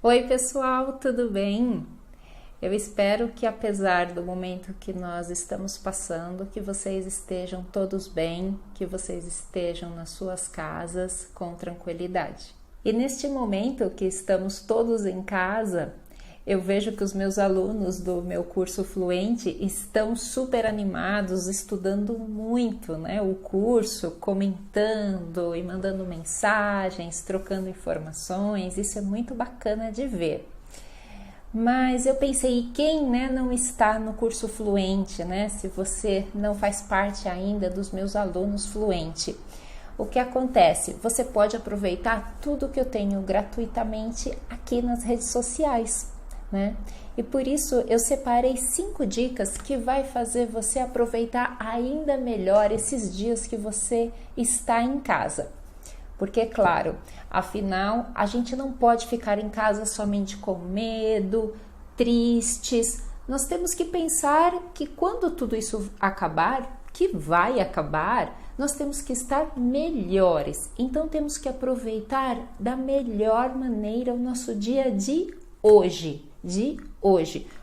Oi, pessoal, tudo bem? Eu espero que apesar do momento que nós estamos passando, que vocês estejam todos bem, que vocês estejam nas suas casas com tranquilidade. E neste momento que estamos todos em casa, eu vejo que os meus alunos do meu curso Fluente estão super animados, estudando muito, né? O curso, comentando e mandando mensagens, trocando informações, isso é muito bacana de ver. Mas eu pensei, e quem não está no curso Fluente, né? Se você não faz parte ainda dos meus alunos Fluente, o que acontece? Você pode aproveitar tudo que eu tenho gratuitamente aqui nas redes sociais, né? E por isso eu separei 5 dicas que vai fazer você aproveitar ainda melhor esses dias que você está em casa. Porque, claro, afinal, a gente não pode ficar em casa somente com medo, tristes. Nós temos que pensar que quando tudo isso acabar, que vai acabar, nós temos que estar melhores. Então, temos que aproveitar da melhor maneira o nosso dia de hoje.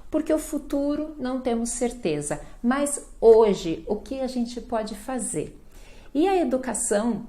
Porque o futuro não temos certeza, mas hoje, o que a gente pode fazer? E a educação,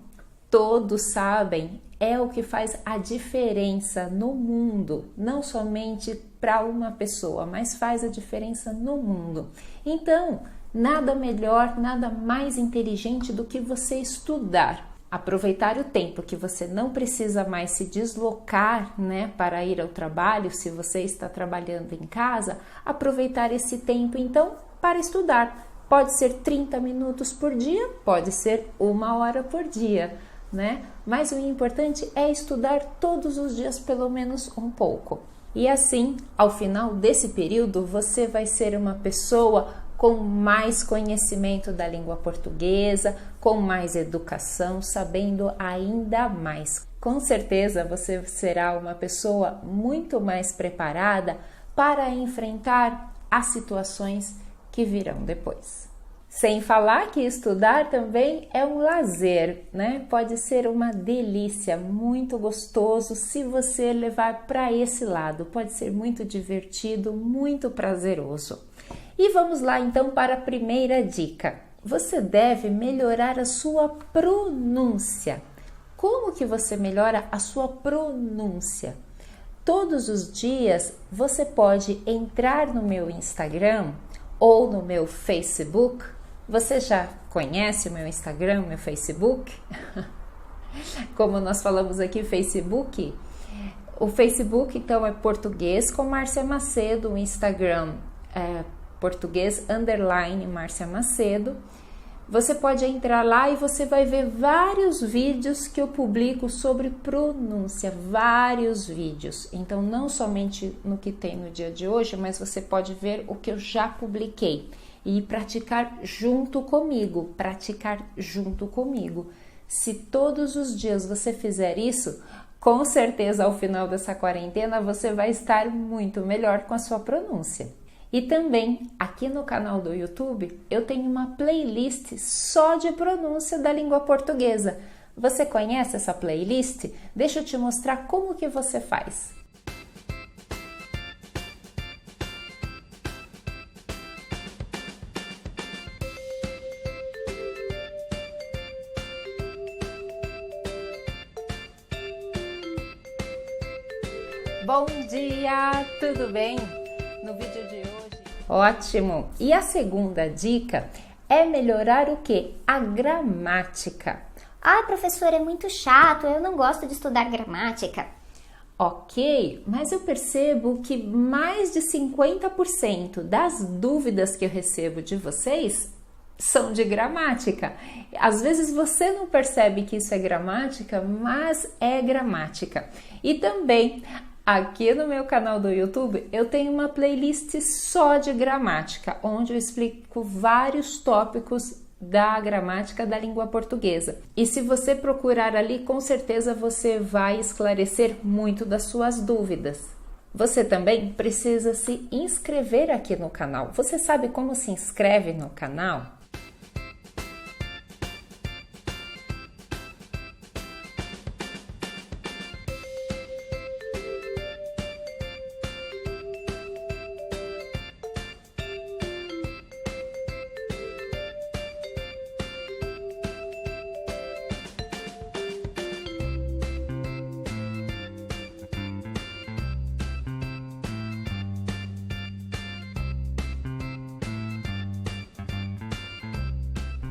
todos sabem, é o que faz a diferença no mundo, não somente para uma pessoa, mas faz a diferença no mundo. Então, nada melhor, nada mais inteligente do que você estudar. Aproveitar o tempo que você não precisa mais se deslocar, né, para ir ao trabalho, se você está trabalhando em casa, aproveitar esse tempo então para estudar. Pode ser 30 minutos por dia, pode ser 1 hora por dia, né? Mas o importante é estudar todos os dias pelo menos um pouco. E assim, ao final desse período, você vai ser uma pessoa com mais conhecimento da língua portuguesa, com mais educação, sabendo ainda mais. Com certeza você será uma pessoa muito mais preparada para enfrentar as situações que virão depois. Sem falar que estudar também é um lazer, né? Pode ser uma delícia, muito gostoso se você levar para esse lado. Pode ser muito divertido, muito prazeroso. E vamos lá então para a primeira dica. Você deve melhorar a sua pronúncia. Como que você melhora a sua pronúncia? Todos os dias você pode entrar no meu Instagram ou no meu Facebook. Você já conhece o meu Instagram, meu Facebook? Como nós falamos aqui, Facebook. O Facebook, então, é Português com Márcia Macedo. O Instagram é Português_Márcia Macedo. Você pode entrar lá e você vai ver vários vídeos que eu publico sobre pronúncia, vários vídeos. Então, não somente no que tem no dia de hoje, mas você pode ver o que eu já publiquei e praticar junto comigo, Se todos os dias você fizer isso, com certeza ao final dessa quarentena você vai estar muito melhor com a sua pronúncia. E também aqui no canal do YouTube eu tenho uma playlist só de pronúncia da língua portuguesa. Você conhece essa playlist? Deixa eu te mostrar como que você faz. Bom dia, tudo bem? No vídeo de hoje... Ótimo! E a segunda dica é melhorar o quê? A gramática. Ai, professor, é muito chato, eu não gosto de estudar gramática. Ok, mas eu percebo que mais de 50% das dúvidas que eu recebo de vocês são de gramática. Às vezes você não percebe que isso é gramática, mas é gramática. E também aqui no meu canal do YouTube eu tenho uma playlist só de gramática, onde eu explico vários tópicos da gramática da língua portuguesa. E se você procurar ali, com certeza você vai esclarecer muito das suas dúvidas. Você também precisa se inscrever aqui no canal. Você sabe como se inscreve no canal?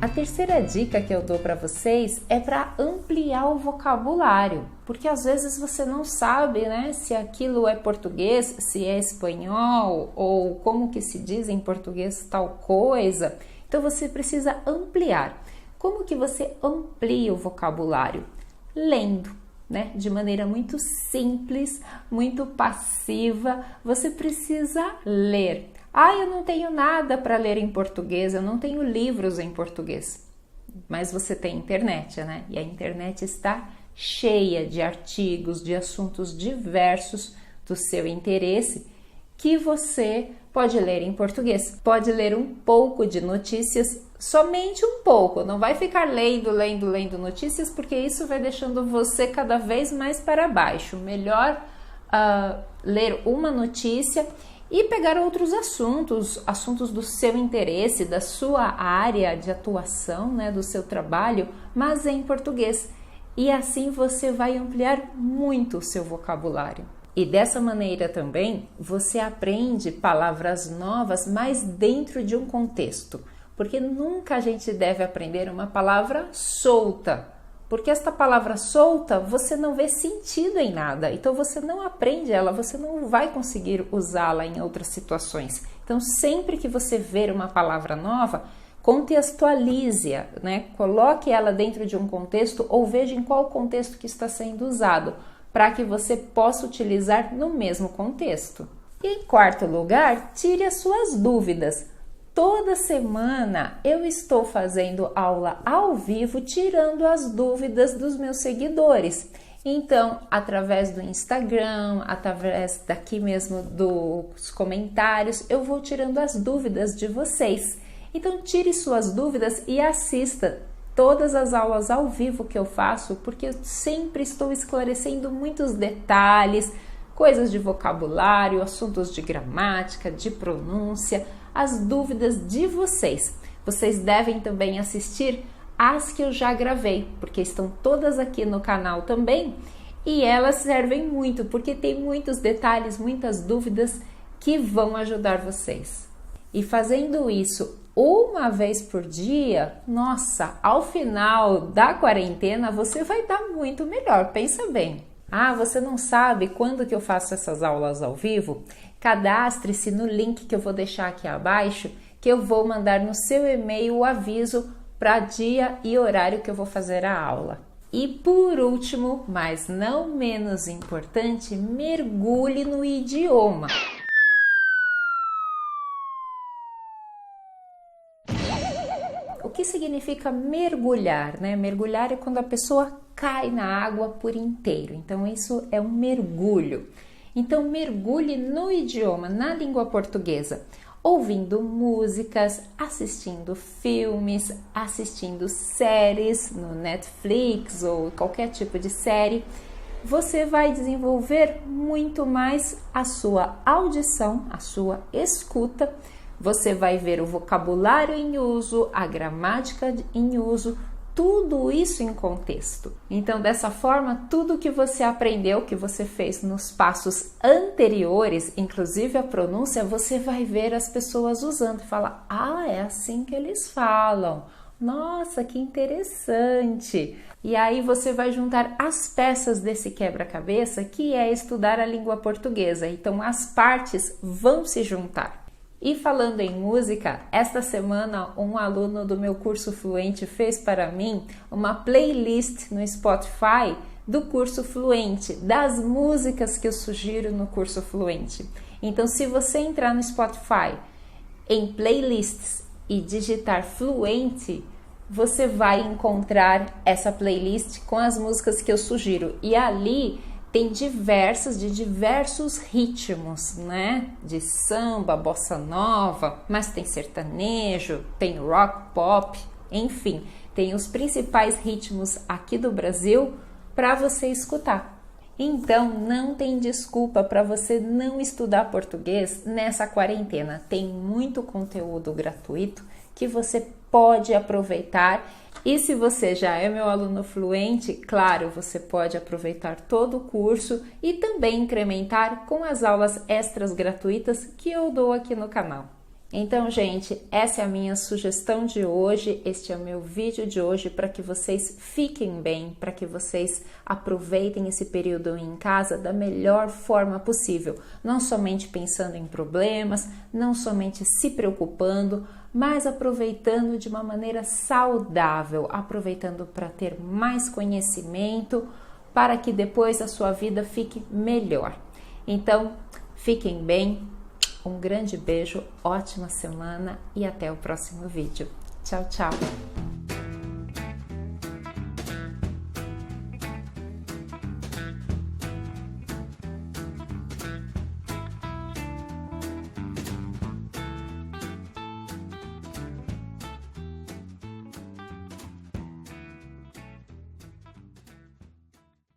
A terceira dica que eu dou para vocês é para ampliar o vocabulário, porque às vezes você não sabe, né, se aquilo é português, se é espanhol ou como que se diz em português tal coisa. Então você precisa ampliar. Como que você amplia o vocabulário? Lendo, né? De maneira muito simples, muito passiva. Você precisa ler. Eu não tenho nada para ler em português, eu não tenho livros em português. Mas você tem internet, né? E a internet está cheia de artigos, de assuntos diversos do seu interesse que você pode ler em português. Pode ler um pouco de notícias, somente um pouco. Não vai ficar lendo notícias, porque isso vai deixando você cada vez mais para baixo. Melhor ler uma notícia e pegar outros assuntos do seu interesse, da sua área de atuação, né, do seu trabalho, mas em português. E assim você vai ampliar muito o seu vocabulário. E dessa maneira também você aprende palavras novas, mas dentro de um contexto. Porque nunca a gente deve aprender uma palavra solta. Porque esta palavra solta, você não vê sentido em nada, então você não aprende ela, você não vai conseguir usá-la em outras situações. Então, sempre que você ver uma palavra nova, contextualize-a, né? Coloque ela dentro de um contexto ou veja em qual contexto que está sendo usado, para que você possa utilizar no mesmo contexto. E em quarto lugar, tire as suas dúvidas. Toda semana eu estou fazendo aula ao vivo, tirando as dúvidas dos meus seguidores. Então, através do Instagram, através daqui mesmo dos comentários, eu vou tirando as dúvidas de vocês. Então, tire suas dúvidas e assista todas as aulas ao vivo que eu faço, porque eu sempre estou esclarecendo muitos detalhes, coisas de vocabulário, assuntos de gramática, de pronúncia, as dúvidas de vocês. Vocês devem também assistir as que eu já gravei, porque estão todas aqui no canal também, e elas servem muito, porque tem muitos detalhes, muitas dúvidas que vão ajudar vocês. E fazendo isso uma vez por dia, nossa, ao final da quarentena você vai dar muito melhor, pensa bem. Você não sabe quando que eu faço essas aulas ao vivo? Cadastre-se no link que eu vou deixar aqui abaixo, que eu vou mandar no seu e-mail o aviso para dia e horário que eu vou fazer a aula. E por último, mas não menos importante, mergulhe no idioma. O que significa mergulhar, né? Mergulhar é quando a pessoa cai na água por inteiro. Então, isso é um mergulho. Então, mergulhe no idioma, na língua portuguesa, ouvindo músicas, assistindo filmes, assistindo séries no Netflix ou qualquer tipo de série. Você vai desenvolver muito mais a sua audição, a sua escuta. Você vai ver o vocabulário em uso, a gramática em uso, tudo isso em contexto. Então, dessa forma, tudo que você aprendeu, que você fez nos passos anteriores, inclusive a pronúncia, você vai ver as pessoas usando e falar: é assim que eles falam. Nossa, que interessante! E aí você vai juntar as peças desse quebra-cabeça, que é estudar a língua portuguesa. Então, as partes vão se juntar. E falando em música, esta semana um aluno do meu curso Fluente fez para mim uma playlist no Spotify do curso Fluente, das músicas que eu sugiro no curso Fluente. Então, se você entrar no Spotify em playlists e digitar Fluente, você vai encontrar essa playlist com as músicas que eu sugiro. E ali tem diversos ritmos, né? De samba, bossa nova, mas tem sertanejo, tem rock, pop, enfim, tem os principais ritmos aqui do Brasil para você escutar. Então, não tem desculpa para você não estudar português nessa quarentena. Tem muito conteúdo gratuito que você pode aproveitar. E se você já é meu aluno fluente, claro, você pode aproveitar todo o curso e também incrementar com as aulas extras gratuitas que eu dou aqui no canal. Então, gente, essa é a minha sugestão de hoje, este é o meu vídeo de hoje para que vocês fiquem bem, para que vocês aproveitem esse período em casa da melhor forma possível, não somente pensando em problemas, não somente se preocupando, mas aproveitando de uma maneira saudável, aproveitando para ter mais conhecimento, para que depois a sua vida fique melhor. Então, fiquem bem. Um grande beijo, ótima semana e até o próximo vídeo. Tchau, tchau!